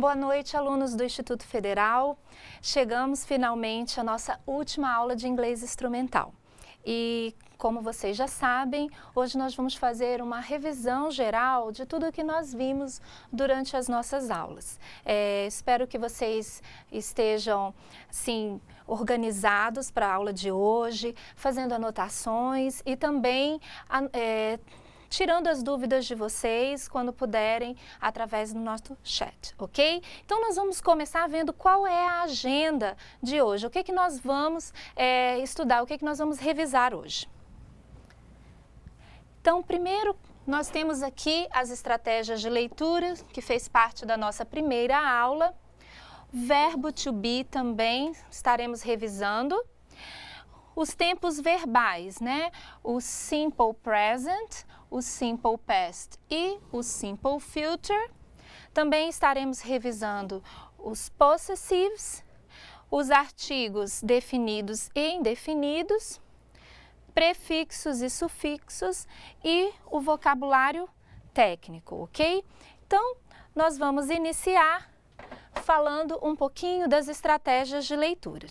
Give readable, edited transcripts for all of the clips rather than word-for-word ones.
Boa noite, alunos do Instituto Federal. Chegamos finalmente à nossa última aula de inglês instrumental. E, como vocês já sabem, hoje nós vamos fazer uma revisão geral de tudo o que nós vimos durante as nossas aulas. Espero que vocês estejam, assim, organizados para a aula de hoje, fazendo anotações e também tirando as dúvidas de vocês quando puderem através do nosso chat, ok? Então nós vamos começar vendo qual é a agenda de hoje, o que nós vamos estudar, o que nós vamos revisar hoje. Então, primeiro, nós temos aqui as estratégias de leitura, que fez parte da nossa primeira aula. Verbo to be também estaremos revisando. Os tempos verbais, né? O simple present, o simple past e o simple future. Também estaremos revisando os possessives, os artigos definidos e indefinidos, prefixos e sufixos e o vocabulário técnico, ok? Então, nós vamos iniciar falando um pouquinho das estratégias de leitura.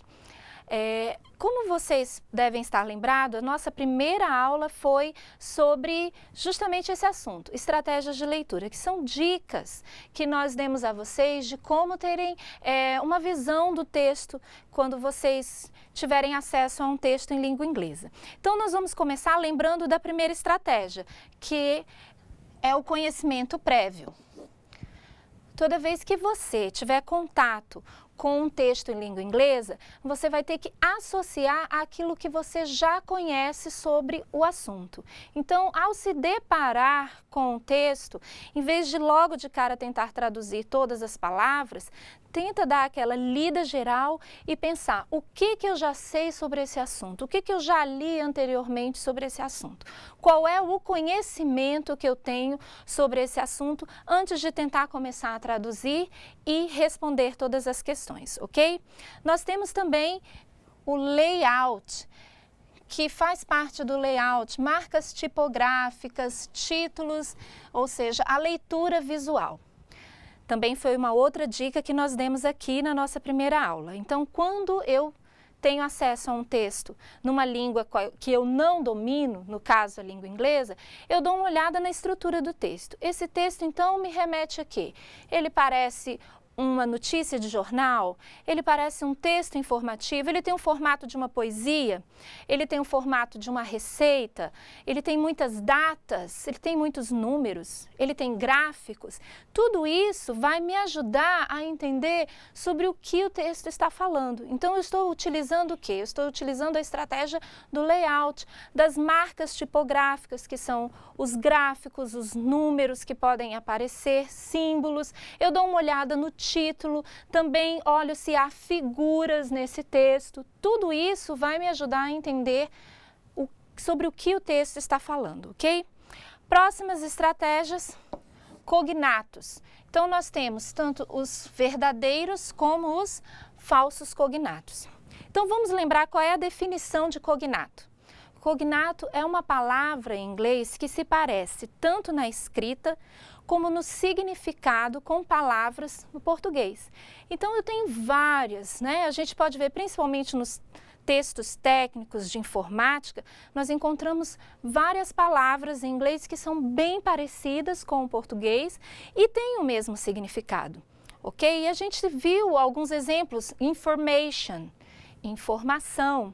Como vocês devem estar lembrados, a nossa primeira aula foi sobre justamente esse assunto, estratégias de leitura, que são dicas que nós demos a vocês de como terem uma visão do texto quando vocês tiverem acesso a um texto em língua inglesa. Então, nós vamos começar lembrando da primeira estratégia, que é o conhecimento prévio. Toda vez que você tiver contato com um texto em língua inglesa, você vai ter que associar aquilo que você já conhece sobre o assunto. Então, ao se deparar com o texto, em vez de logo de cara tentar traduzir todas as palavras, tenta dar aquela lida geral e pensar o que eu já sei sobre esse assunto, o que eu já li anteriormente sobre esse assunto, qual é o conhecimento que eu tenho sobre esse assunto antes de tentar começar a traduzir e responder todas as questões, ok? Nós temos também o layout, que faz parte do layout, marcas tipográficas, títulos, ou seja, a leitura visual. Também foi uma outra dica que nós demos aqui na nossa primeira aula. Então, quando eu tenho acesso a um texto numa língua que eu não domino, no caso a língua inglesa, eu dou uma olhada na estrutura do texto. Esse texto, então, me remete a quê? Ele parece uma notícia de jornal, ele parece um texto informativo, ele tem um formato de uma poesia, ele tem um formato de uma receita, ele tem muitas datas, ele tem muitos números, ele tem gráficos. Tudo isso vai me ajudar a entender sobre o que o texto está falando. Então, eu estou utilizando o quê? Eu estou utilizando a estratégia do layout, das marcas tipográficas, que são os gráficos, os números que podem aparecer, símbolos. Eu dou uma olhada no título, também olho se há figuras nesse texto. Tudo isso vai me ajudar a entender sobre o que o texto está falando, ok? Próximas estratégias, cognatos. Então, nós temos tanto os verdadeiros como os falsos cognatos. Então, vamos lembrar qual é a definição de cognato. Cognato é uma palavra em inglês que se parece tanto na escrita como no significado com palavras no português. Então, eu tenho várias, né? A gente pode ver principalmente nos textos técnicos de informática, nós encontramos várias palavras em inglês que são bem parecidas com o português e têm o mesmo significado, ok? E a gente viu alguns exemplos, information, informação.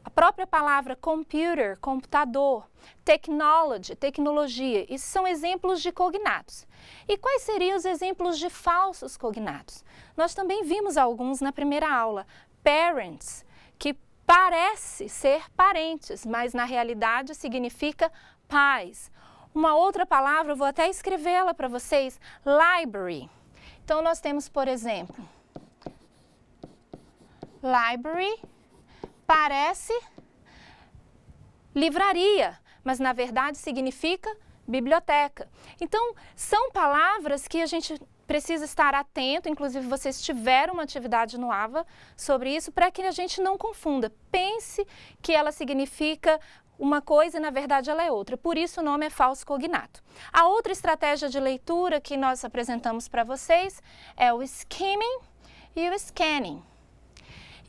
A própria palavra computer, computador, technology, tecnologia, isso são exemplos de cognatos. E quais seriam os exemplos de falsos cognatos? Nós também vimos alguns na primeira aula. Parents, que parece ser parentes, mas na realidade significa pais. Uma outra palavra, eu vou até escrevê-la para vocês, library. Então, nós temos, por exemplo, library parece livraria, mas na verdade significa biblioteca. Então, são palavras que a gente precisa estar atento, inclusive vocês tiveram uma atividade no AVA sobre isso, para que a gente não confunda. Pense que ela significa uma coisa e na verdade ela é outra, por isso o nome é falso cognato. A outra estratégia de leitura que nós apresentamos para vocês é o skimming e o scanning.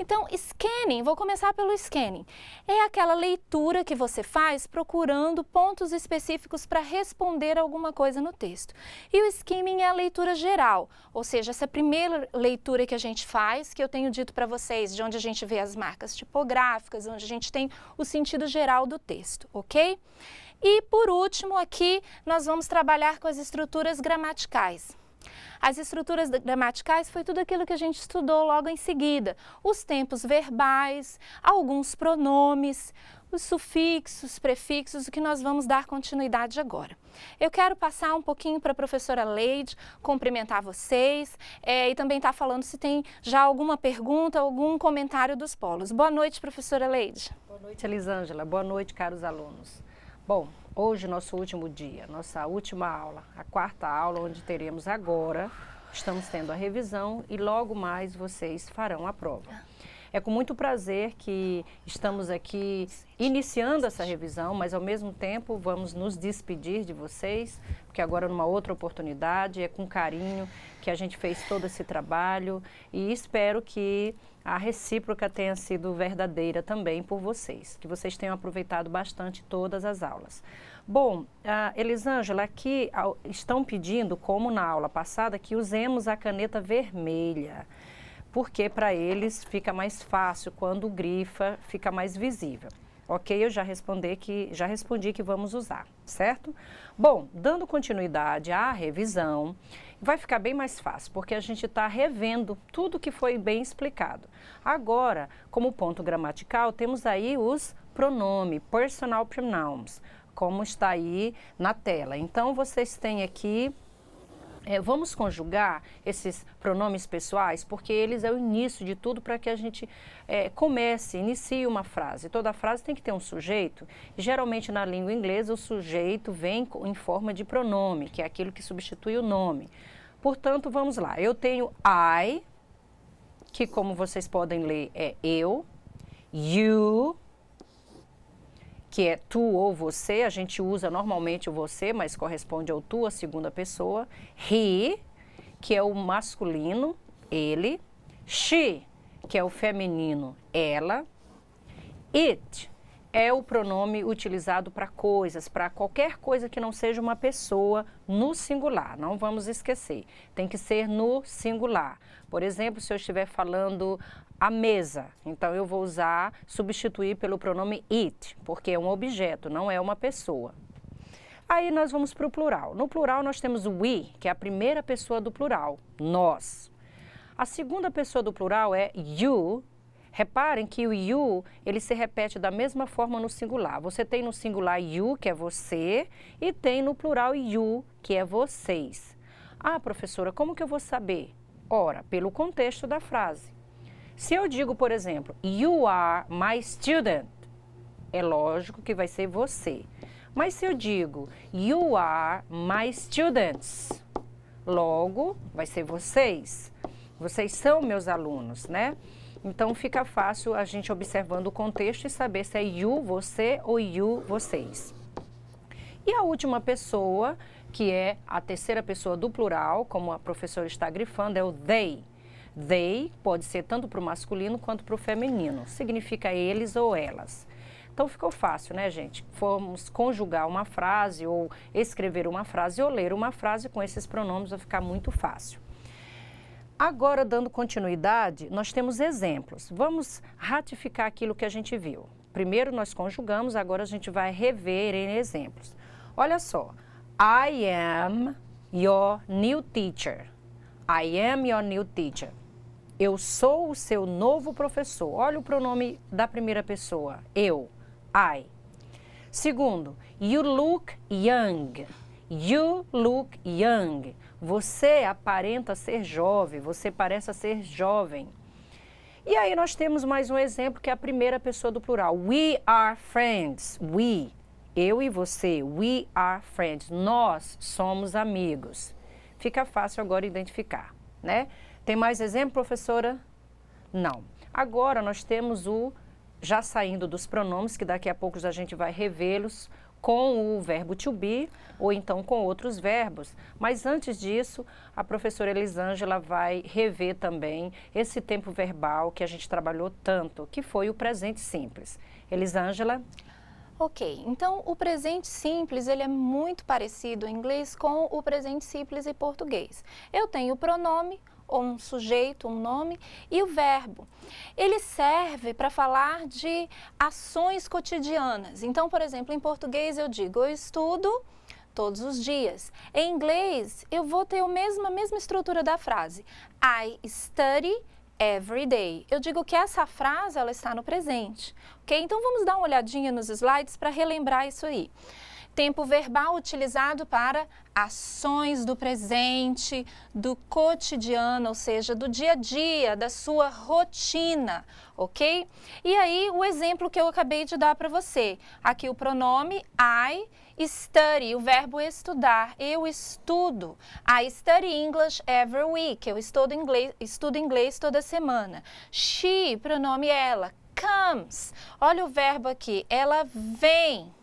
Então, scanning, vou começar pelo scanning, é aquela leitura que você faz procurando pontos específicos para responder alguma coisa no texto. E o skimming é a leitura geral, ou seja, essa primeira leitura que a gente faz, que eu tenho dito para vocês, de onde a gente vê as marcas tipográficas, onde a gente tem o sentido geral do texto, ok? E por último aqui, nós vamos trabalhar com as estruturas gramaticais. As estruturas gramaticais foi tudo aquilo que a gente estudou logo em seguida. Os tempos verbais, alguns pronomes, os sufixos, prefixos, o que nós vamos dar continuidade agora. Eu quero passar um pouquinho para a professora Leide, cumprimentar vocês e também estar falando se tem já alguma pergunta, algum comentário dos polos. Boa noite, professora Leide. Boa noite, Elisângela. Boa noite, caros alunos. Bom, hoje nosso último dia, nossa última aula, a quarta aula, onde teremos agora, estamos tendo a revisão e logo mais vocês farão a prova. É com muito prazer que estamos aqui iniciando essa revisão, mas ao mesmo tempo vamos nos despedir de vocês, porque agora numa outra oportunidade, é com carinho que a gente fez todo esse trabalho e espero que a recíproca tenha sido verdadeira também por vocês, que vocês tenham aproveitado bastante todas as aulas. Bom, Elisângela, aqui estão pedindo, como na aula passada, que usemos a caneta vermelha, porque para eles fica mais fácil quando grifa, fica mais visível. Ok, eu já respondi que vamos usar, certo? Bom, dando continuidade à revisão, vai ficar bem mais fácil, porque a gente está revendo tudo que foi bem explicado. Agora, como ponto gramatical, temos aí os pronomes, personal pronouns, como está aí na tela. Então, vocês têm aqui... vamos conjugar esses pronomes pessoais, porque eles é o início de tudo para que a gente inicie uma frase. Toda frase tem que ter um sujeito. Geralmente na língua inglesa o sujeito vem em forma de pronome, que é aquilo que substitui o nome. Portanto, vamos lá. Eu tenho I, que como vocês podem ler é eu, you, que é tu ou você, a gente usa normalmente o você, mas corresponde ao tu, a segunda pessoa. He, que é o masculino, ele. She, que é o feminino, ela. It é o pronome utilizado para coisas, para qualquer coisa que não seja uma pessoa no singular, não vamos esquecer. Tem que ser no singular. Por exemplo, se eu estiver falando a mesa, então eu vou substituir pelo pronome it, porque é um objeto, não é uma pessoa. Aí nós vamos para o plural. No plural nós temos o we, que é a primeira pessoa do plural, nós. A segunda pessoa do plural é you. Reparem que o you, ele se repete da mesma forma no singular. Você tem no singular you, que é você, e tem no plural you, que é vocês. Ah, professora, como que eu vou saber? Ora, pelo contexto da frase. Se eu digo, por exemplo, you are my student, é lógico que vai ser você. Mas se eu digo, you are my students, logo vai ser vocês. Vocês são meus alunos, né? Então fica fácil a gente observando o contexto e saber se é you, você ou you, vocês. E a última pessoa, que é a terceira pessoa do plural, como a professora está grifando, é o they. They pode ser tanto para o masculino quanto para o feminino. Significa eles ou elas. Então ficou fácil, né, gente? Vamos conjugar uma frase ou escrever uma frase ou ler uma frase com esses pronomes, vai ficar muito fácil. Agora, dando continuidade, nós temos exemplos. Vamos ratificar aquilo que a gente viu. Primeiro nós conjugamos, agora a gente vai rever em exemplos. Olha só. I am your new teacher. I am your new teacher. Eu sou o seu novo professor. Olha o pronome da primeira pessoa. Eu. I. Segundo, you look young. You look young. Você aparenta ser jovem, você parece ser jovem. E aí nós temos mais um exemplo que é a primeira pessoa do plural. We are friends. We, eu e você. We are friends. Nós somos amigos. fica fácil agora identificar, né? Tem mais exemplo, professora? Não. Agora nós temos já saindo dos pronomes, que daqui a pouco a gente vai revê-los com o verbo to be ou então com outros verbos. Mas antes disso, a professora Elisângela vai rever também esse tempo verbal que a gente trabalhou tanto, que foi o presente simples. Elisângela? Ok, então o presente simples, ele é muito parecido em inglês com o presente simples em português. Eu tenho o pronome, ou um sujeito, um nome, e o verbo. Ele serve para falar de ações cotidianas. Então, por exemplo, em português eu digo, eu estudo todos os dias. Em inglês, eu vou ter a mesma estrutura da frase. I study every day. Eu digo que essa frase, ela está no presente, ok? Então, vamos dar uma olhadinha nos slides para relembrar isso aí. Tempo verbal utilizado para ações do presente, do cotidiano, ou seja, do dia a dia, da sua rotina, ok? E aí, o exemplo que eu acabei de dar para você. Aqui o pronome I study, o verbo estudar. Eu estudo. I study English every week. Eu estudo inglês toda semana. She, pronome ela. Comes. Olha o verbo aqui. Ela vem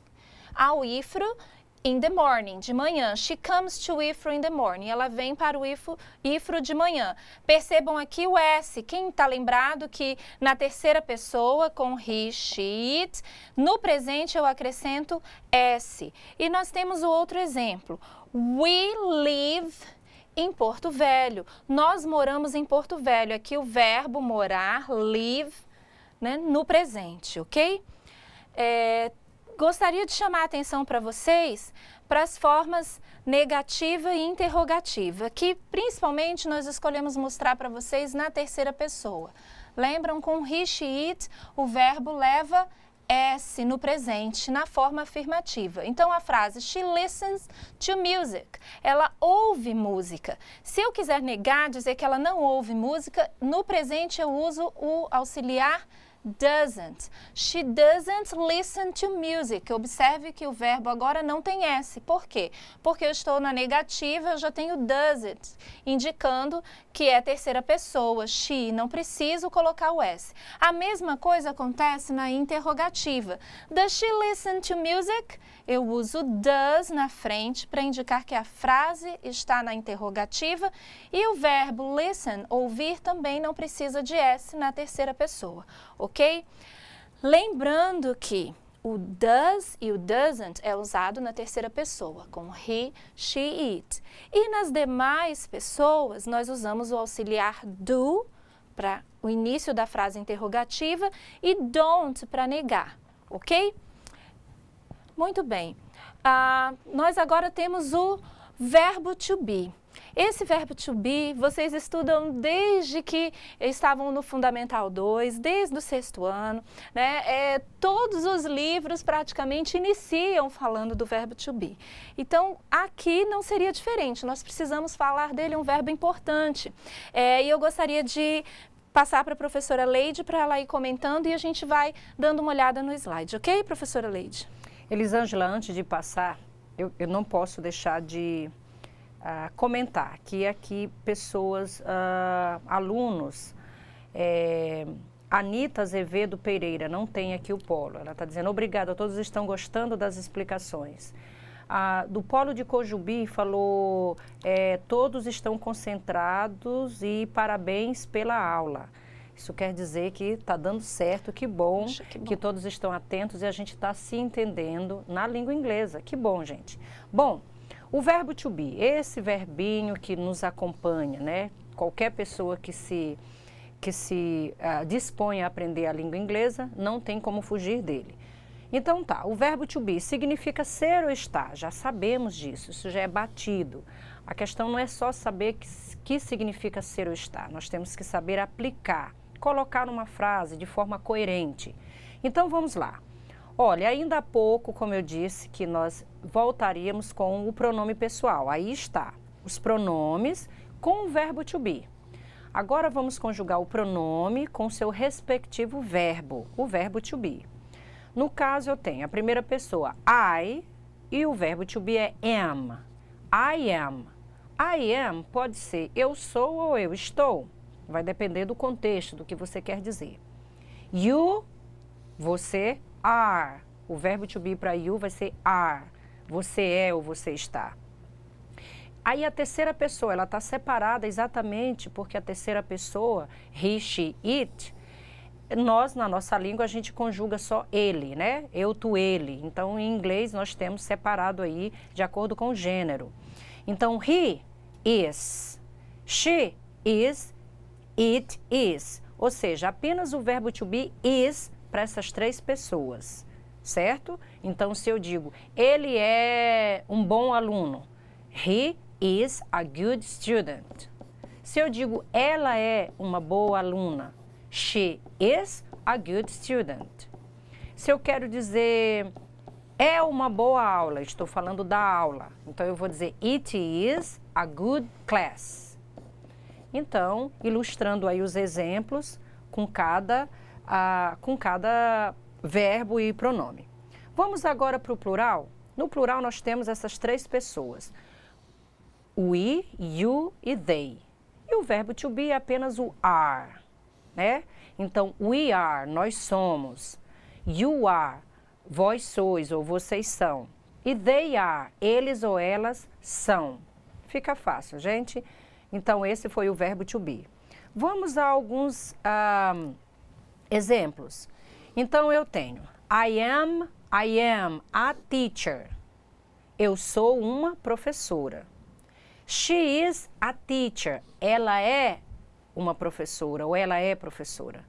ao IFRO in the morning, de manhã. She comes to IFRO in the morning. Ela vem para o IFRO de manhã. Percebam aqui o S. Quem está lembrado que na terceira pessoa, com he, she, it, no presente eu acrescento S. E nós temos o outro exemplo. We live em Porto Velho. Nós moramos em Porto Velho. Aqui o verbo morar, live, né, no presente, ok? Gostaria de chamar a atenção para vocês para as formas negativa e interrogativa, que principalmente nós escolhemos mostrar para vocês na terceira pessoa. Lembram, com he, she, it, o verbo leva S no presente, na forma afirmativa. Então, a frase, she listens to music. Ela ouve música. Se eu quiser negar, dizer que ela não ouve música, no presente eu uso o auxiliar doesn't. She doesn't listen to music. Observe que o verbo agora não tem S. Por quê? Porque eu estou na negativa, eu já tenho doesn't, indicando que é terceira pessoa, she. Não preciso colocar o S. A mesma coisa acontece na interrogativa. Does she listen to music? Eu uso does na frente para indicar que a frase está na interrogativa e o verbo listen, ouvir, também não precisa de S na terceira pessoa, ok? Lembrando que o does e o doesn't é usado na terceira pessoa, com he, she, it. E nas demais pessoas, nós usamos o auxiliar do para o início da frase interrogativa e don't para negar, ok? Muito bem. Nós agora temos o verbo to be. Esse verbo to be, vocês estudam desde que estavam no Fundamental 2, desde o 6º ano, né? Todos os livros praticamente iniciam falando do verbo to be. Então, aqui não seria diferente, nós precisamos falar dele, um verbo importante. E eu gostaria de passar para a professora Leide para ela ir comentando e a gente vai dando uma olhada no slide, ok, professora Leide? Elisângela, antes de passar, eu não posso deixar de comentar que aqui pessoas, alunos, Anita Azevedo Pereira, não tem aqui o polo. Ela está dizendo, obrigada, todos estão gostando das explicações. Do polo de Cojubi falou, todos estão concentrados e parabéns pela aula. Isso quer dizer que está dando certo, que bom, que todos estão atentos e a gente está se entendendo na língua inglesa. Que bom, gente. Bom, o verbo to be, esse verbinho que nos acompanha, né? Qualquer pessoa que se dispõe a aprender a língua inglesa, não tem como fugir dele. Então tá, o verbo to be significa ser ou estar, já sabemos disso, isso já é batido. A questão não é só saber que significa ser ou estar, nós temos que saber aplicar, colocar uma frase de forma coerente. Então vamos lá. Olha, ainda há pouco, como eu disse, que nós voltaríamos com o pronome pessoal. Aí está, os pronomes com o verbo to be. Agora vamos conjugar o pronome com seu respectivo verbo, o verbo to be. No caso, eu tenho a primeira pessoa, I, e o verbo to be é am. I am. I am pode ser eu sou ou eu estou. Vai depender do contexto, do que você quer dizer. You, você, are. O verbo to be para you vai ser are. Você é ou você está. Aí a terceira pessoa, ela está separada exatamente porque a terceira pessoa, he, she, it, nós, na nossa língua, a gente conjuga só ele, né? Eu, tu, ele. Então, em inglês, nós temos separado aí de acordo com o gênero. Então, he is, she is, it is. Ou seja, apenas o verbo to be is para essas três pessoas, certo? Então, se eu digo, ele é um bom aluno, he is a good student. Se eu digo, ela é uma boa aluna, she is a good student. Se eu quero dizer, é uma boa aula, estou falando da aula, então eu vou dizer, it is a good class. Então, ilustrando aí os exemplos com cada verbo e pronome. Vamos agora para o plural. No plural nós temos essas três pessoas. We, you e they. E o verbo to be é apenas o are, né? Então, we are, nós somos. You are, vós sois ou vocês são. E they are, eles ou elas são. Fica fácil, gente? Então, esse foi o verbo to be. Vamos a alguns exemplos. Então, eu tenho I am a teacher. Eu sou uma professora. She is a teacher. Ela é uma professora ou ela é professora.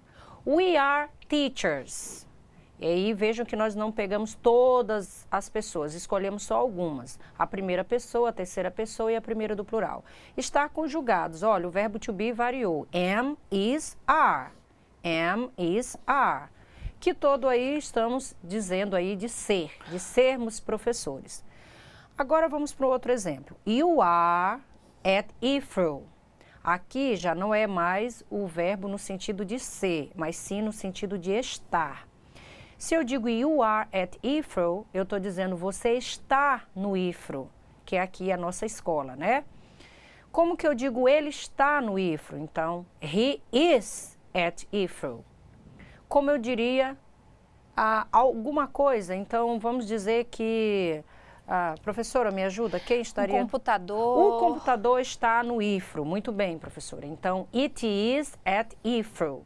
We are teachers. E aí vejam que nós não pegamos todas as pessoas, escolhemos só algumas. A primeira pessoa, a terceira pessoa e a primeira do plural. Estar conjugados, olha, o verbo to be variou. Am, is, are. Am, is, are. Que todo aí estamos dizendo aí de ser, de sermos professores. Agora vamos para o outro exemplo. You are at Heathrow. Aqui já não é mais o verbo no sentido de ser, mas sim no sentido de estar. Se eu digo you are at Heathrow, eu estou dizendo você está no Heathrow, que é aqui a nossa escola, né? Como que eu digo ele está no Heathrow? Então, he is at Heathrow. Como eu diria alguma coisa, então vamos dizer que... professora, me ajuda? Quem estaria? O computador. O computador está no Heathrow. Muito bem, professora. Então, it is at Heathrow,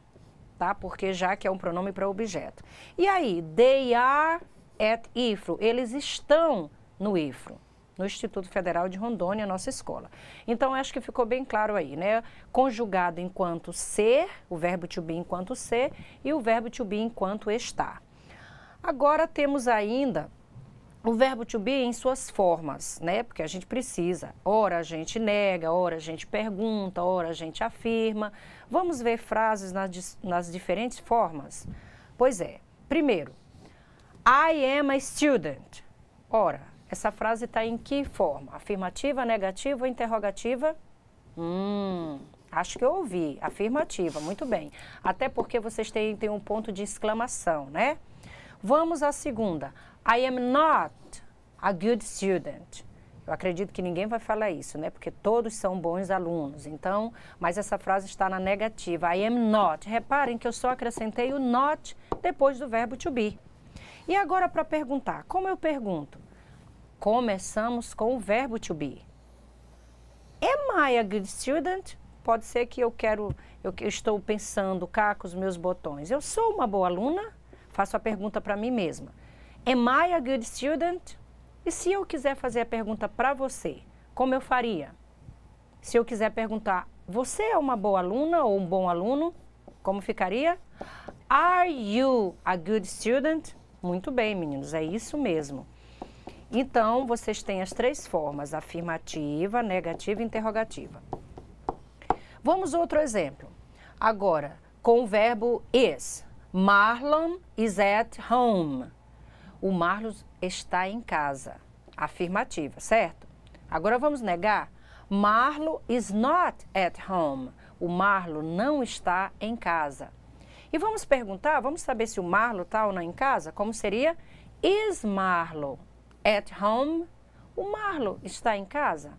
tá? Porque já que é um pronome para objeto. E aí, they are at Heathrow. Eles estão no Heathrow, no Instituto Federal de Rondônia, nossa escola. Então, acho que ficou bem claro aí, né? Conjugado enquanto ser, o verbo to be enquanto ser e o verbo to be enquanto estar. Agora, temos ainda... o verbo to be em suas formas, né? Porque a gente precisa. Ora a gente nega, ora a gente pergunta, ora a gente afirma. Vamos ver frases nas diferentes formas? Pois é. Primeiro, I am a student. Ora, essa frase está em que forma? Afirmativa, negativa ou interrogativa? Acho que eu ouvi. Afirmativa, muito bem. Até porque vocês têm um ponto de exclamação, né? Vamos à segunda. I am not a good student. Eu acredito que ninguém vai falar isso, né? Porque todos são bons alunos. Então, mas essa frase está na negativa. I am not. Reparem que eu só acrescentei o not depois do verbo to be. E agora para perguntar. Como eu pergunto? Começamos com o verbo to be. Am I a good student? Pode ser que eu estou pensando cá com os meus botões. Eu sou uma boa aluna? Faço a pergunta para mim mesma. Am I a good student? E se eu quiser fazer a pergunta para você, como eu faria? Se eu quiser perguntar, você é uma boa aluna ou um bom aluno? Como ficaria? Are you a good student? Muito bem, meninos, é isso mesmo. Então, vocês têm as três formas, afirmativa, negativa e interrogativa. Vamos a outro exemplo. Agora, com o verbo is. Marlon is at home. O Marlon está em casa. Afirmativa, certo? Agora vamos negar. Marlon is not at home. O Marlon não está em casa. E vamos perguntar, vamos saber se o Marlon está ou não em casa? Como seria? Is Marlon at home? O Marlon está em casa?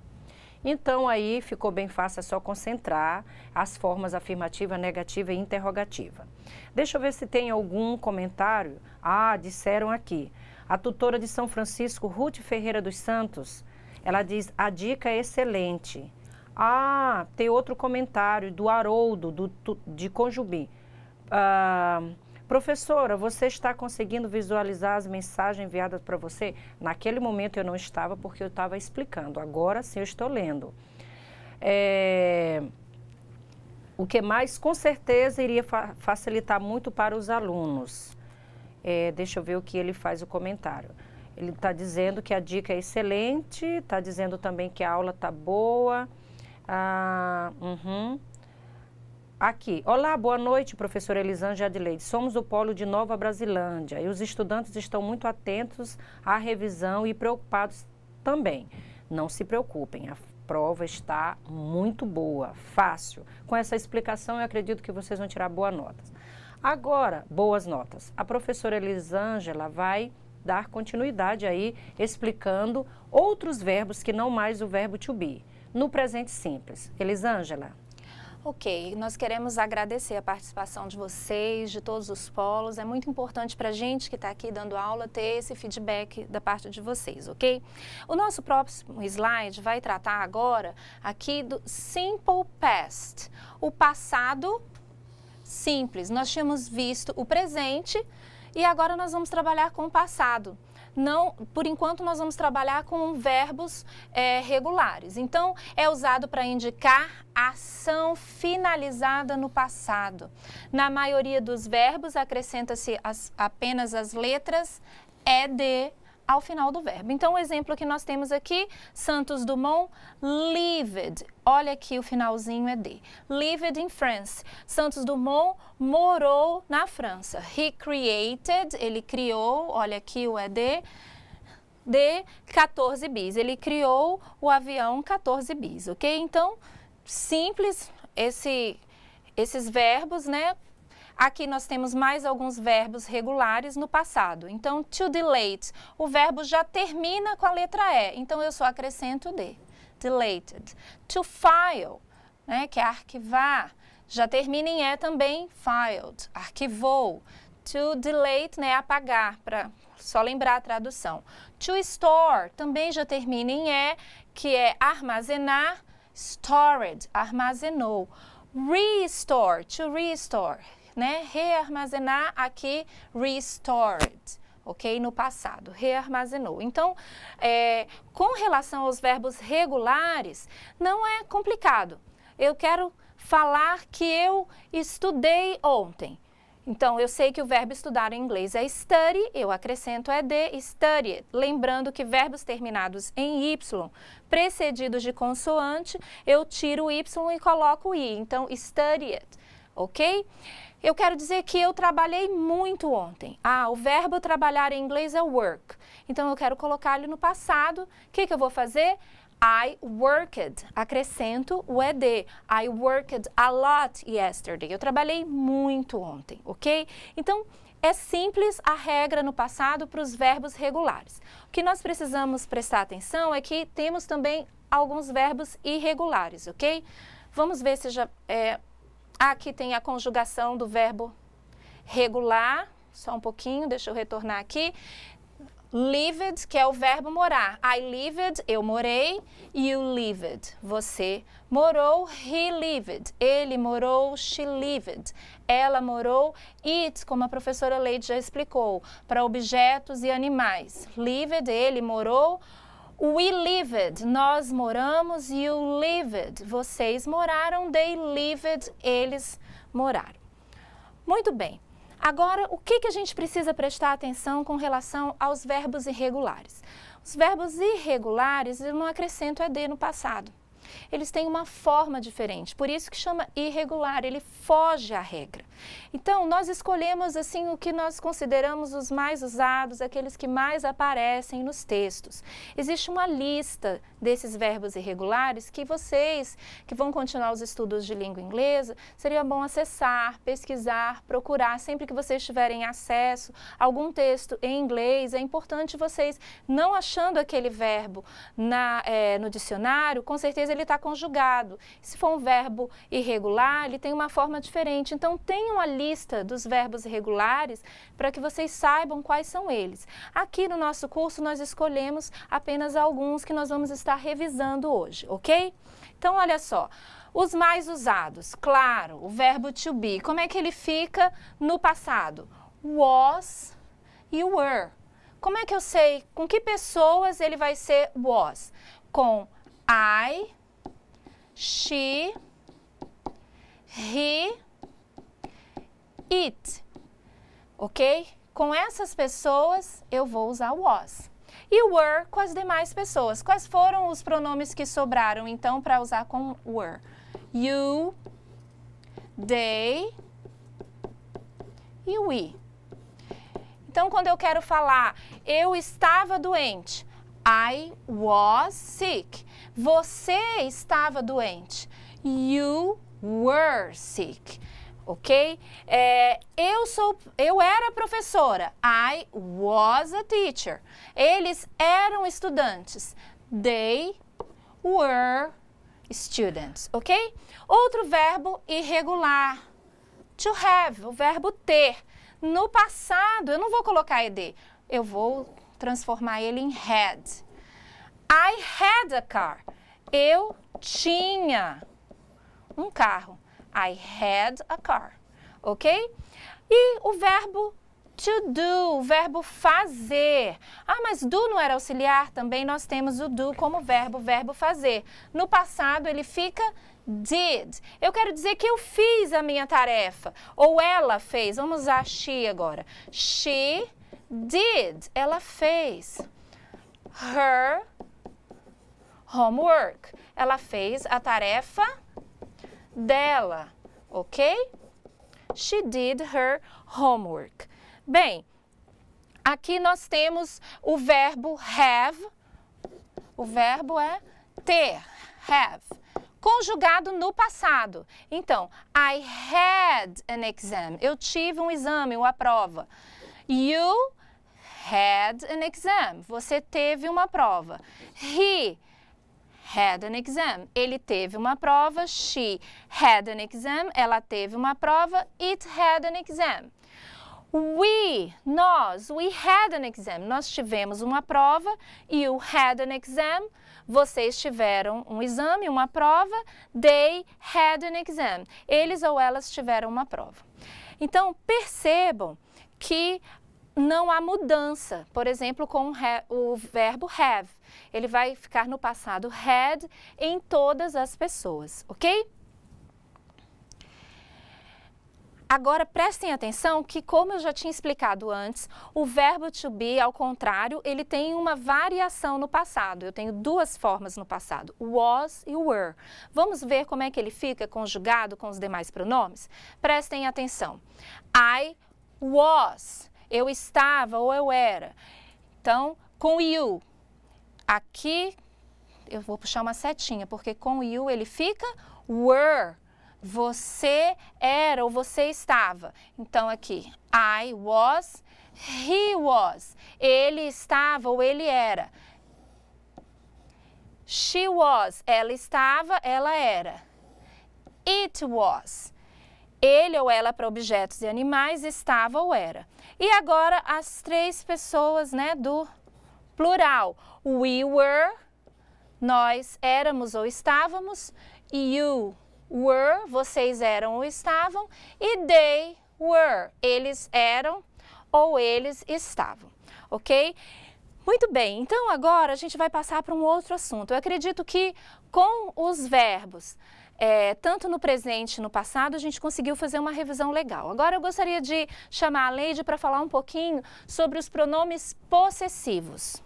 Então, aí ficou bem fácil, é só concentrar as formas afirmativa, negativa e interrogativa. Deixa eu ver se tem algum comentário. Ah, disseram aqui. A tutora de São Francisco, Ruth Ferreira dos Santos, ela diz, a dica é excelente. Ah, tem outro comentário do Haroldo, de Conjubi. Professora, você está conseguindo visualizar as mensagens enviadas para você? Naquele momento eu não estava porque eu estava explicando. Agora sim eu estou lendo. O que mais com certeza iria facilitar muito para os alunos. Deixa eu ver o que ele faz o comentário. Ele está dizendo que a dica é excelente, está dizendo também que a aula está boa. Aqui, olá, boa noite, professora Elisângela Adelaide. Somos do Polo de Nova Brasilândia e os estudantes estão muito atentos à revisão e preocupados também. Não se preocupem, a prova está muito boa, fácil. Com essa explicação, eu acredito que vocês vão tirar boas notas. Agora, boas notas. A professora Elisângela vai dar continuidade aí, explicando outros verbos que não mais o verbo to be, no presente simples. Elisângela. Ok, nós queremos agradecer a participação de vocês, de todos os polos. É muito importante para a gente que está aqui dando aula ter esse feedback da parte de vocês, ok? O nosso próximo slide vai tratar agora aqui do simple past, o passado simples. Nós tínhamos visto o presente e agora nós vamos trabalhar com o passado. Não, por enquanto nós vamos trabalhar com verbos regulares. Então, é usado para indicar ação finalizada no passado. Na maioria dos verbos, acrescenta-se apenas as letras ED ao final do verbo. Então, o exemplo que nós temos aqui, Santos Dumont, lived. Olha aqui o finalzinho é de. Lived in France. Santos Dumont morou na França. He created, ele criou, olha aqui o ED, de 14 bis. Ele criou o avião 14 bis, ok? Então, simples esses verbos, né? Aqui nós temos mais alguns verbos regulares no passado. Então, to delete, o verbo já termina com a letra E. Então, eu só acrescento D. Deleted. To file, né, que é arquivar, já termina em E também, filed, arquivou. To delete, né, apagar, para só lembrar a tradução. To store, também já termina em E, que é armazenar, stored, armazenou. Restore, to restore, né? Rearmazenar aqui, restored, ok? No passado, rearmazenou. Então, com relação aos verbos regulares, não é complicado. Eu quero falar que eu estudei ontem. Então, eu sei que o verbo estudar em inglês é study, eu acrescento ED, studied. Lembrando que verbos terminados em Y, precedidos de consoante, eu tiro o Y e coloco o I. Então, studied, ok? Eu quero dizer que eu trabalhei muito ontem. O verbo trabalhar em inglês é work. Então, eu quero colocar ele no passado. O que eu vou fazer? I worked. Acrescento o ED. I worked a lot yesterday. Eu trabalhei muito ontem, ok? Então, é simples a regra no passado para os verbos regulares. O que nós precisamos prestar atenção é que temos também alguns verbos irregulares, ok? Vamos ver se já... Aqui tem a conjugação do verbo regular, só um pouquinho, deixa eu retornar aqui. Lived, que é o verbo morar. I lived, eu morei. You lived, você morou. He lived, ele morou. She lived, ela morou. It, como a professora Leide já explicou, para objetos e animais. Lived, ele morou. We lived, nós moramos. You lived, vocês moraram. They lived, eles moraram. Muito bem. Agora, o que a gente precisa prestar atenção com relação aos verbos irregulares? Os verbos irregulares, eu não acrescento ED no passado. Eles têm uma forma diferente, por isso que chama irregular, ele foge à regra. Então, nós escolhemos assim o que nós consideramos os mais usados, aqueles que mais aparecem nos textos. Existe uma lista desses verbos irregulares que vocês, que vão continuar os estudos de língua inglesa, seria bom acessar, pesquisar, procurar, sempre que vocês tiverem acesso a algum texto em inglês, é importante vocês, não achando aquele verbo no dicionário, com certeza ele está conjugado. Se for um verbo irregular, ele tem uma forma diferente. Então, tenham a lista dos verbos irregulares para que vocês saibam quais são eles. Aqui no nosso curso, nós escolhemos apenas alguns que nós vamos estar revisando hoje, ok? Então, olha só. Os mais usados, claro, o verbo to be. Como é que ele fica no passado? Was e were. Como é que eu sei com que pessoas ele vai ser was? Com I, she, he, it, ok? Com essas pessoas eu vou usar was. E were com as demais pessoas. Quais foram os pronomes que sobraram, então, para usar com were? You, they e we. Então, quando eu quero falar, eu estava doente, I was sick. Você estava doente, you were sick, ok? Eu era professora, I was a teacher. Eles eram estudantes, they were students, ok? Outro verbo irregular, to have, o verbo ter. No passado, eu não vou colocar ed, eu vou transformar ele em had. I had a car. Eu tinha um carro. I had a car, ok? E o verbo to do, o verbo fazer. Ah, mas do não era auxiliar? Também nós temos o do como verbo fazer. No passado, ele fica did. Eu quero dizer que eu fiz a minha tarefa. Ou ela fez. Vamos usar she agora. She did. Ela fez. Her homework. Ela fez a tarefa dela. Ok? She did her homework. Bem, aqui nós temos o verbo have. O verbo é ter. Have. Conjugado no passado. Então, I had an exam. Eu tive um exame, uma prova. You had an exam. Você teve uma prova. He had an exam. Ele teve uma prova. She had an exam. Ela teve uma prova. It had an exam. Nós, we had an exam. Nós tivemos uma prova. You had an exam. Vocês tiveram um exame, uma prova. They had an exam. Eles ou elas tiveram uma prova. Então, percebam que não há mudança. Por exemplo, com o verbo have. Ele vai ficar no passado had em todas as pessoas, ok? Agora, prestem atenção que, como eu já tinha explicado antes, o verbo to be, ao contrário, ele tem uma variação no passado. Eu tenho duas formas no passado, was e were. Vamos ver como é que ele fica conjugado com os demais pronomes? Prestem atenção. I was, eu estava ou eu era. Então, com you, aqui eu vou puxar uma setinha, porque com you ele fica were. Você era ou você estava. Então, aqui, I was, he was. Ele estava ou ele era. She was, ela estava, ela era. It was. Ele ou ela, para objetos e animais, estava ou era. E agora, as três pessoas, né, do plural. We were, nós éramos ou estávamos. You were, vocês eram ou estavam, e they were, eles eram ou eles estavam, ok? Muito bem, então agora a gente vai passar para um outro assunto. Eu acredito que com os verbos, tanto no presente e no passado, a gente conseguiu fazer uma revisão legal. Agora eu gostaria de chamar a Leide para falar um pouquinho sobre os pronomes possessivos.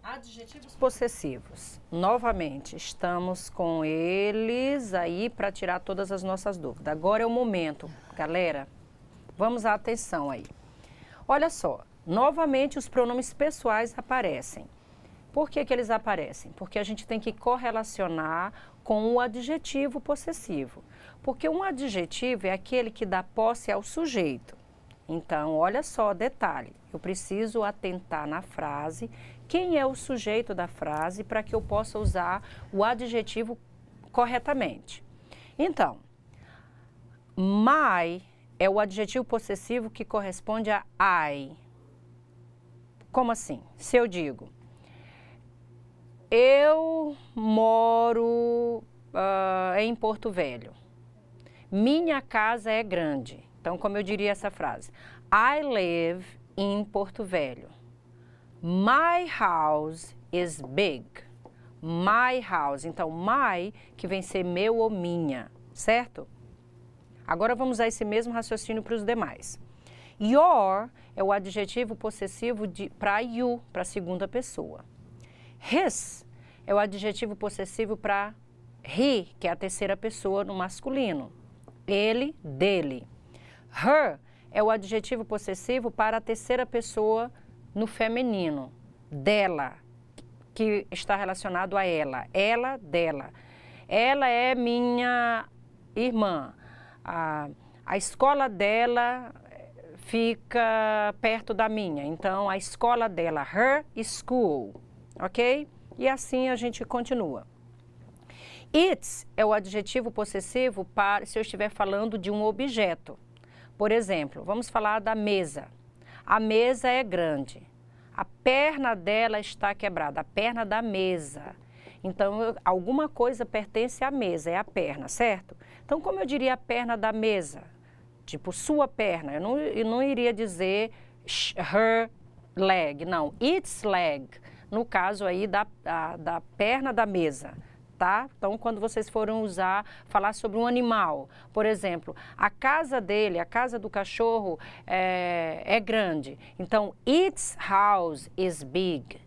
Adjetivos possessivos. Novamente, estamos com eles aí para tirar todas as nossas dúvidas. Agora é o momento, galera. Vamos à atenção aí. Olha só, novamente os pronomes pessoais aparecem. Por que que eles aparecem? Porque a gente tem que correlacionar com o adjetivo possessivo. Porque um adjetivo é aquele que dá posse ao sujeito. Então, olha só, detalhe, eu preciso atentar na frase quem é o sujeito da frase para que eu possa usar o adjetivo corretamente. Então, my é o adjetivo possessivo que corresponde a I. Como assim? Se eu digo, eu moro em Porto Velho, minha casa é grande. Então, como eu diria essa frase? I live in Porto Velho. My house is big. My house. Então, my que vem ser meu ou minha, certo? Agora vamos usar esse mesmo raciocínio para os demais. Your é o adjetivo possessivo para you, para a segunda pessoa. His é o adjetivo possessivo para he, que é a terceira pessoa no masculino. Ele, dele. Her é o adjetivo possessivo para a terceira pessoa no feminino. Dela, que está relacionado a ela. Ela, dela. Ela é minha irmã. A escola dela fica perto da minha. Então, a escola dela, her school. Ok? E assim a gente continua. Its é o adjetivo possessivo para se eu estiver falando de um objeto. Por exemplo, vamos falar da mesa. A mesa é grande. A perna dela está quebrada, a perna da mesa. Então, alguma coisa pertence à mesa, é a perna, certo? Então, como eu diria a perna da mesa? Tipo, sua perna. Eu não iria dizer her leg, não. Its leg, no caso aí da perna da mesa. Tá? Então, quando vocês forem falar sobre um animal, por exemplo, a casa dele, a casa do cachorro é grande. Então, its house is big.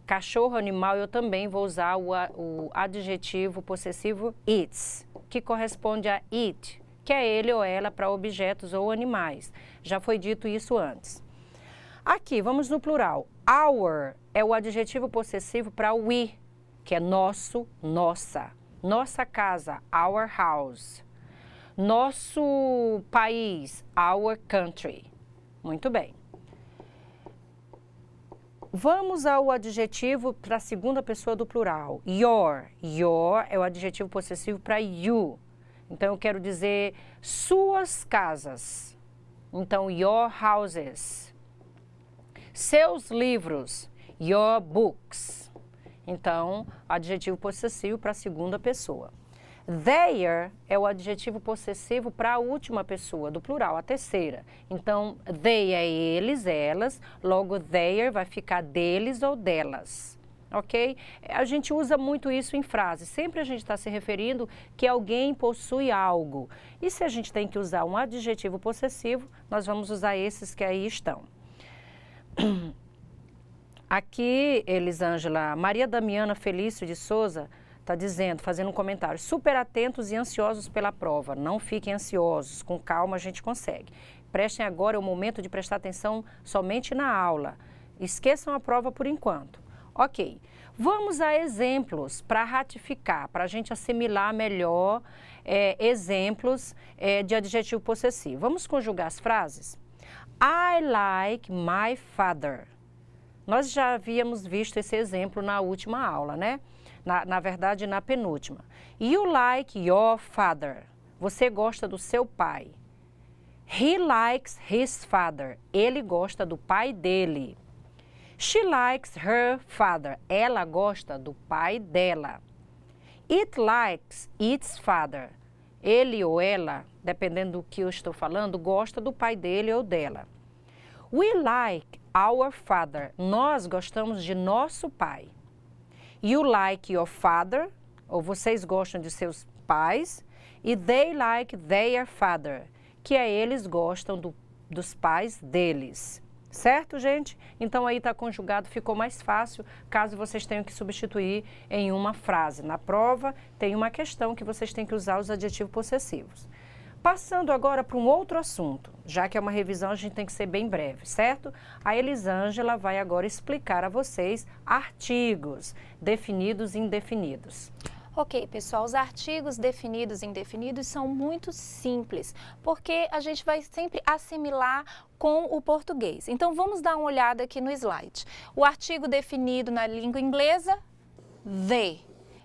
Cachorro, animal, eu também vou usar o adjetivo possessivo its, que corresponde a it, que é ele ou ela para objetos ou animais. Já foi dito isso antes. Aqui, vamos no plural. Our é o adjetivo possessivo para we, que é nosso, nossa. Nossa casa, our house. Nosso país, our country. Muito bem. Vamos ao adjetivo para a segunda pessoa do plural. Your. Your é o adjetivo possessivo para you. Então, eu quero dizer suas casas. Então, your houses. Seus livros. Your books. Então, adjetivo possessivo para a segunda pessoa. Their é o adjetivo possessivo para a última pessoa, do plural, a terceira. Então, they é eles, elas, logo their vai ficar deles ou delas, ok? A gente usa muito isso em frases, sempre a gente está se referindo que alguém possui algo. E se a gente tem que usar um adjetivo possessivo, nós vamos usar esses que aí estão. Aqui, Elisângela, Maria Damiana Felício de Souza está dizendo, fazendo um comentário, super atentos e ansiosos pela prova. Não fiquem ansiosos, com calma a gente consegue. Prestem agora o momento de prestar atenção somente na aula. Esqueçam a prova por enquanto. Ok, vamos a exemplos para ratificar, para a gente assimilar melhor exemplos de adjetivo possessivo. Vamos conjugar as frases? I like my father. Nós já havíamos visto esse exemplo na última aula, né? Na verdade, na penúltima. You like your father. Você gosta do seu pai. He likes his father. Ele gosta do pai dele. She likes her father. Ela gosta do pai dela. It likes its father. Ele ou ela, dependendo do que eu estou falando, gosta do pai dele ou dela. We like our father. Nós gostamos de nosso pai. You like your father, ou vocês gostam de seus pais. E they like their father, que é eles gostam dos pais deles. Certo, gente? Então, aí está conjugado, ficou mais fácil, caso vocês tenham que substituir em uma frase. Na prova, tem uma questão que vocês têm que usar os adjetivos possessivos. Passando agora para um outro assunto, já que é uma revisão, a gente tem que ser bem breve, certo? A Elisângela vai agora explicar a vocês artigos definidos e indefinidos. Ok, pessoal, os artigos definidos e indefinidos são muito simples, porque a gente vai sempre assimilar com o português. Então, vamos dar uma olhada aqui no slide. O artigo definido na língua inglesa, the.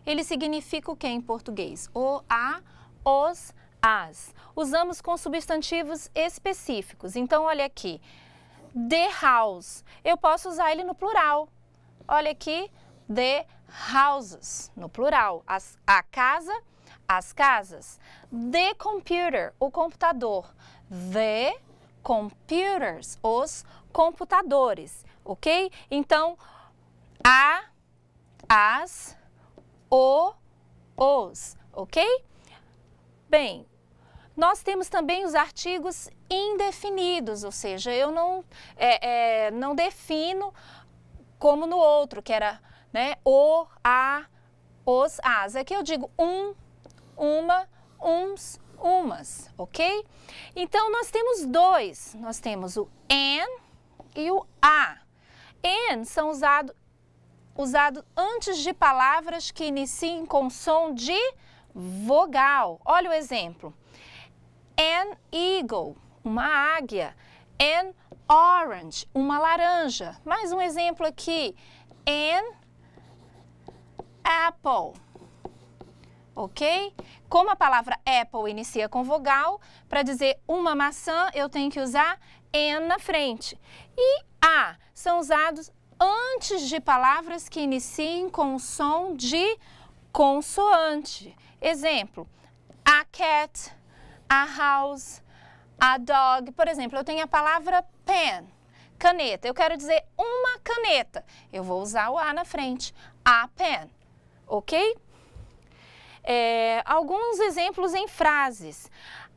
Ele significa o que em português? O, a, os, as. Usamos com substantivos específicos. Então, olha aqui, the house. Eu posso usar ele no plural. Olha aqui, the houses, no plural. A casa, as casas. The computer, o computador. The computers, os computadores, ok? Então, a, as, o, os, ok? Bem, nós temos também os artigos indefinidos, ou seja, eu não defino como no outro, que era, né, o, a, os, as. Aqui eu digo um, uma, uns, umas, ok? Então, nós temos dois. Nós temos o an e o a. And são usados antes de palavras que iniciem com som de vogal. Olha o exemplo. An eagle, uma águia. An orange, uma laranja. Mais um exemplo aqui. An apple. Ok? Como a palavra apple inicia com vogal, para dizer uma maçã, eu tenho que usar an na frente. E a são usados antes de palavras que iniciem com o som de consoante. Exemplo, a cat, a house, a dog. Por exemplo, eu tenho a palavra pen, caneta. Eu quero dizer uma caneta. Eu vou usar o a na frente. A pen. Ok? Alguns exemplos em frases.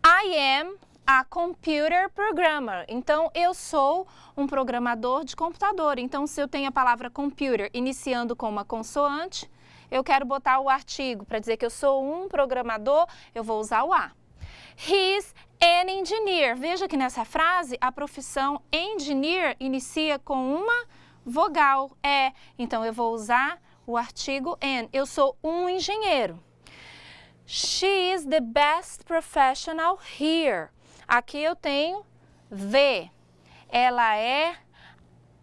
I am a computer programmer. Então, eu sou um programador de computador. Então, se eu tenho a palavra computer iniciando com uma consoante, eu quero botar o artigo para dizer que eu sou um programador, eu vou usar o a. He's an engineer. Veja que nessa frase a profissão engineer inicia com uma vogal, é. Então, eu vou usar o artigo an. Eu sou um engenheiro. She is the best professional here. Aqui eu tenho the. Ela é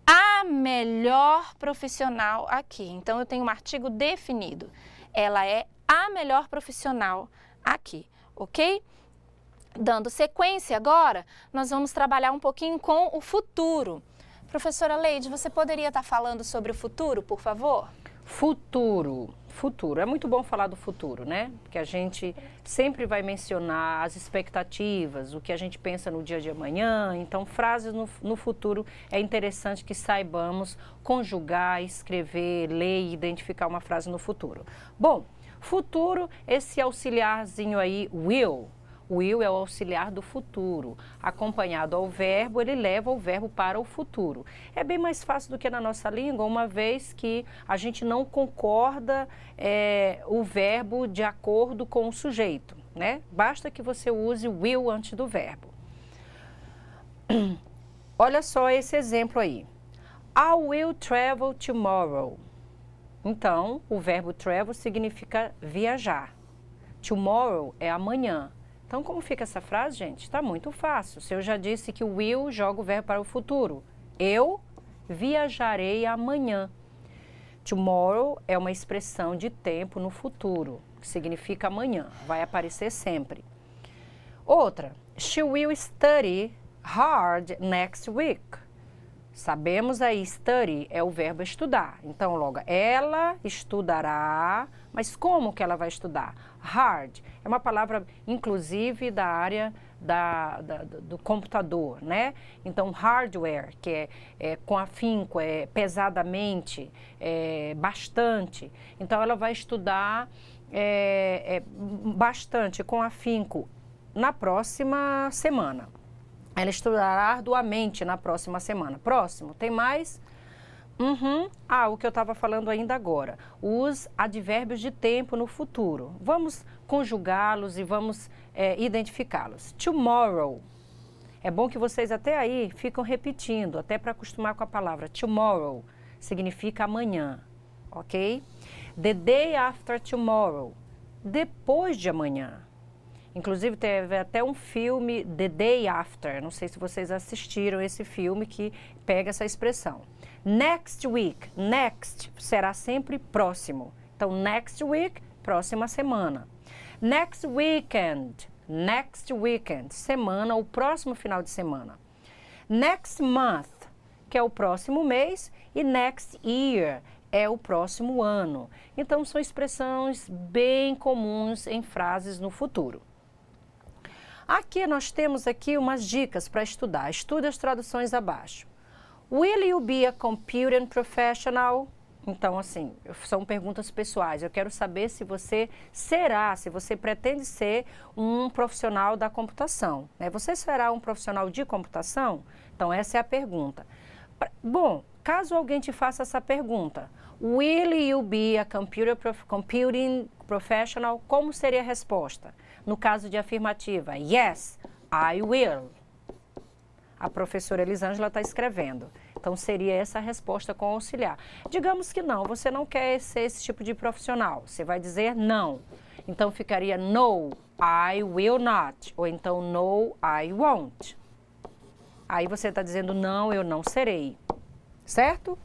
a melhor profissional aqui. Então, eu tenho um artigo definido. Ela é a melhor profissional aqui, ok? Dando sequência agora, nós vamos trabalhar um pouquinho com o futuro. Professora Leide, você poderia estar falando sobre o futuro, por favor? Futuro. Futuro. É muito bom falar do futuro, né? Porque a gente sempre vai mencionar as expectativas, o que a gente pensa no dia de amanhã. Então, frases no futuro é interessante que saibamos conjugar, escrever, ler e identificar uma frase no futuro. Bom, futuro, esse auxiliarzinho aí, will. Will é o auxiliar do futuro. Acompanhado ao verbo, ele leva o verbo para o futuro. É bem mais fácil do que na nossa língua, uma vez que a gente não concorda o verbo de acordo com o sujeito, né? Basta que você use will antes do verbo. Olha só esse exemplo aí. I will travel tomorrow. Então, o verbo travel significa viajar. Tomorrow é amanhã. Então, como fica essa frase, gente? Está muito fácil. Se eu já disse que o will joga o verbo para o futuro. Eu viajarei amanhã. Tomorrow é uma expressão de tempo no futuro, que significa amanhã. Vai aparecer sempre. Outra. She will study hard next week. Sabemos aí, study é o verbo estudar. Então, logo, ela estudará, mas como que ela vai estudar? Hard é uma palavra, inclusive, da área do computador, né? Então, hardware, que é com afinco, é pesadamente, bastante. Então, ela vai estudar bastante, com afinco, na próxima semana. Ela estudará arduamente na próxima semana. Próximo, tem mais? O que eu estava falando ainda agora. Os advérbios de tempo no futuro. Vamos conjugá-los e vamos identificá-los. Tomorrow. É bom que vocês até aí ficam repetindo, até para acostumar com a palavra. Tomorrow significa amanhã, ok? The day after tomorrow, depois de amanhã. Inclusive teve até um filme, The Day After, não sei se vocês assistiram esse filme que pega essa expressão. Next week, next será sempre próximo. Então, next week, próxima semana. Next weekend, semana, o próximo final de semana. Next month, que é o próximo mês, e next year é o próximo ano. Então, são expressões bem comuns em frases no futuro. Aqui nós temos aqui umas dicas para estudar. Estude as traduções abaixo. Will you be a computing professional? Então, assim, são perguntas pessoais. Eu quero saber se você será, se você pretende ser um profissional da computação, né? Você será um profissional de computação? Então, essa é a pergunta. Bom, caso alguém te faça essa pergunta, will you be a computing professional? Como seria a resposta? No caso de afirmativa, yes, I will. A professora Elisângela está escrevendo. Então, seria essa a resposta com auxiliar. Digamos que não, você não quer ser esse tipo de profissional. Você vai dizer não. Então, ficaria no, I will not. Ou então, no, I won't. Aí você está dizendo não, eu não serei. Certo?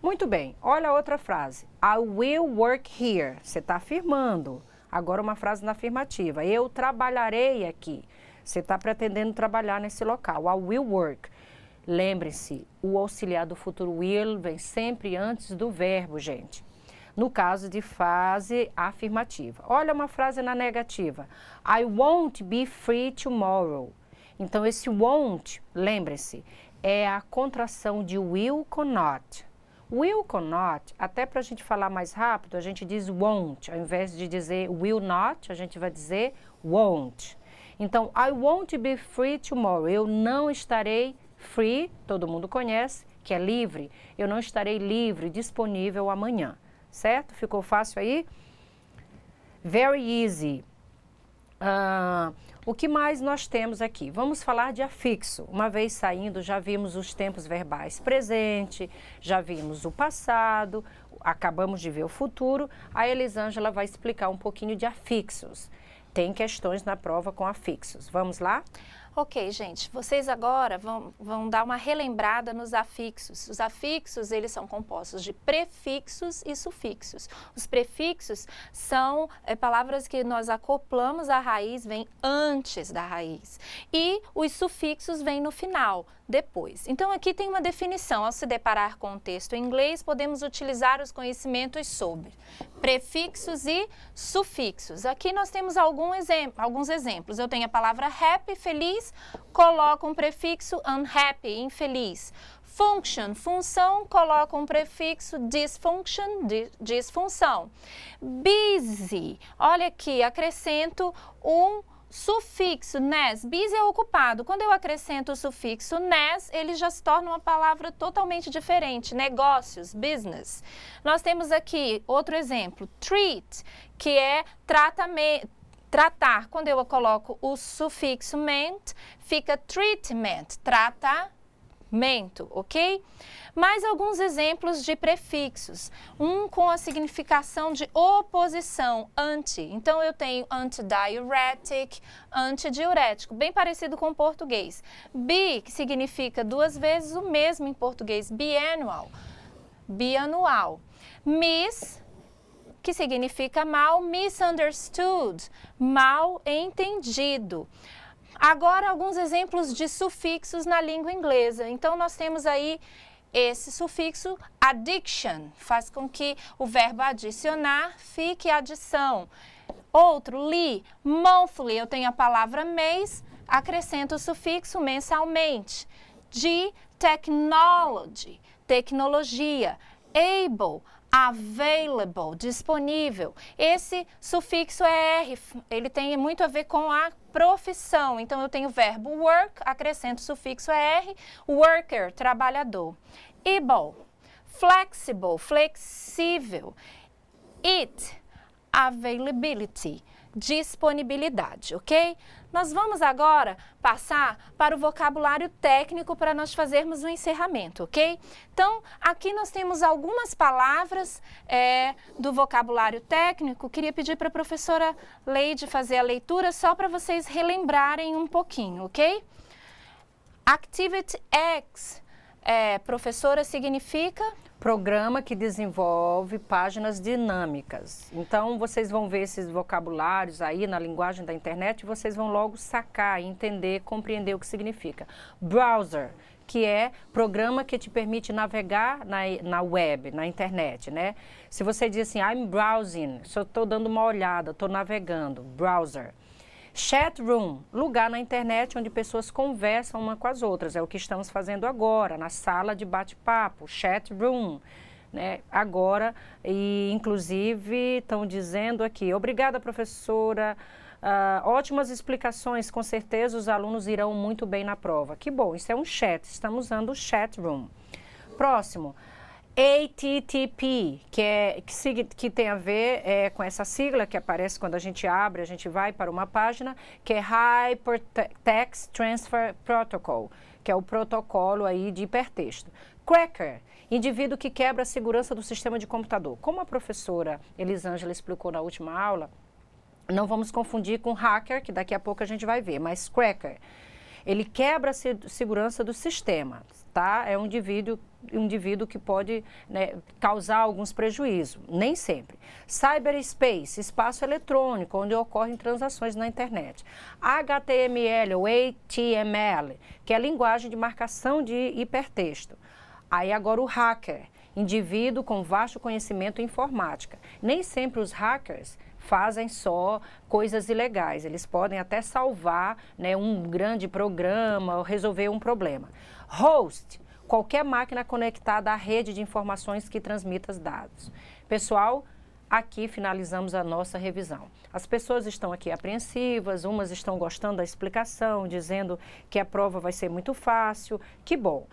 Muito bem. Olha a outra frase. I will work here. Você está afirmando. Agora uma frase na afirmativa. Eu trabalharei aqui. Você está pretendendo trabalhar nesse local. I will work. Lembre-se, o auxiliar do futuro will vem sempre antes do verbo, gente. No caso de frase afirmativa. Olha uma frase na negativa. I won't be free tomorrow. Então, esse won't, lembre-se, é a contração de will com not. Will com not, até para a gente falar mais rápido, a gente diz won't. Ao invés de dizer will not, a gente vai dizer won't. Então, I won't be free tomorrow. Eu não estarei free, todo mundo conhece, que é livre. Eu não estarei livre, disponível amanhã. Certo? Ficou fácil aí? Very easy. O que mais nós temos aqui? Vamos falar de afixo. Uma vez saindo, já vimos os tempos verbais presente, já vimos o passado, acabamos de ver o futuro. A Elisângela vai explicar um pouquinho de afixos. Tem questões na prova com afixos. Vamos lá? Ok, gente, vocês agora vão dar uma relembrada nos afixos. Os afixos, eles são compostos de prefixos e sufixos. Os prefixos são palavras que nós acoplamos à raiz, vêm antes da raiz. E os sufixos vêm no final, depois. Então, aqui tem uma definição. Ao se deparar com o texto em inglês, podemos utilizar os conhecimentos sobre prefixos e sufixos. Aqui nós temos alguns exemplos. Eu tenho a palavra happy, feliz, coloco um prefixo unhappy, infeliz. Function, função, coloco um prefixo dysfunction, disfunção. Busy, olha aqui, acrescento um sufixo, nes, busy é ocupado. Quando eu acrescento o sufixo nes, ele já se torna uma palavra totalmente diferente. Negócios, business. Nós temos aqui outro exemplo, treat, que é tratar. Quando eu coloco o sufixo ment, fica treatment, tratamento, ok? Mais alguns exemplos de prefixos. Um com a significação de oposição, anti. Então, eu tenho antidiuretic, antidiurético, bem parecido com o português. Bi, que significa duas vezes o mesmo em português, biannual, bianual. Miss, que significa mal, misunderstood, mal entendido. Agora, alguns exemplos de sufixos na língua inglesa. Então, nós temos aí esse sufixo addiction, faz com que o verbo adicionar fique adição. Outro, li, monthly, eu tenho a palavra mês, acrescento o sufixo mensalmente. De technology, tecnologia. Able, available, disponível. Esse sufixo é R, ele tem muito a ver com a profissão. Então, eu tenho o verbo work, acrescento o sufixo R, worker, trabalhador. Able, flexible, flexível. It, availability, disponibilidade, ok? Nós vamos agora passar para o vocabulário técnico para nós fazermos um encerramento, ok? Então, aqui nós temos algumas palavras do vocabulário técnico. Queria pedir para a professora Leide fazer a leitura só para vocês relembrarem um pouquinho, ok? Activity X, professora, significa? Programa que desenvolve páginas dinâmicas. Então, vocês vão ver esses vocabulários aí na linguagem da internet e vocês vão logo sacar, entender, compreender o que significa. Browser, que é programa que te permite navegar na web, na internet, né? Se você diz assim, I'm browsing, só estou dando uma olhada, estou navegando, browser. Chat room, lugar na internet onde pessoas conversam uma com as outras. É o que estamos fazendo agora, na sala de bate-papo, chat room. Né? Agora, e inclusive estão dizendo aqui, obrigada professora, ótimas explicações, com certeza os alunos irão muito bem na prova. Que bom, isso é um chat, estamos usando o chat room. Próximo. HTTP, que tem a ver com essa sigla que aparece quando a gente abre, a gente vai para uma página, que é Hypertext Transfer Protocol, que é o protocolo aí de hipertexto. Cracker, indivíduo que quebra a segurança do sistema de computador. Como a professora Elisângela explicou na última aula, não vamos confundir com hacker, que daqui a pouco a gente vai ver, mas cracker. Ele quebra a segurança do sistema, tá? É um indivíduo que pode, né, causar alguns prejuízos, nem sempre. Cyberspace, espaço eletrônico, onde ocorrem transações na internet. HTML ou HTML, que é a linguagem de marcação de hipertexto. Aí agora o hacker, indivíduo com vasto conhecimento em informática. Nem sempre os hackers fazem só coisas ilegais, eles podem até salvar, né, um grande programa ou resolver um problema. Host, qualquer máquina conectada à rede de informações que transmita dados. Pessoal, aqui finalizamos a nossa revisão. As pessoas estão aqui apreensivas, umas estão gostando da explicação, dizendo que a prova vai ser muito fácil. Que bom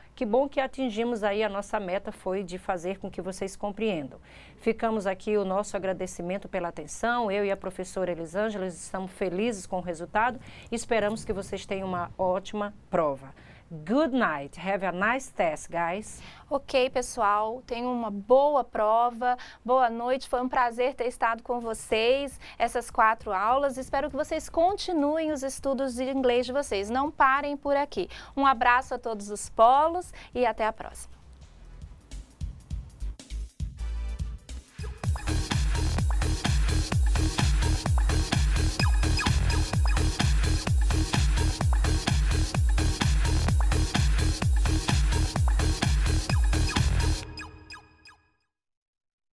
que atingimos aí, a nossa meta foi de fazer com que vocês compreendam. Ficamos aqui o nosso agradecimento pela atenção, eu e a professora Elisângela estamos felizes com o resultado e esperamos que vocês tenham uma ótima prova. Good night. Have a nice test, guys. Ok, pessoal. Tenham uma boa prova. Boa noite. Foi um prazer ter estado com vocês essas 4 aulas. Espero que vocês continuem os estudos de inglês de vocês. Não parem por aqui. Um abraço a todos os polos e até a próxima.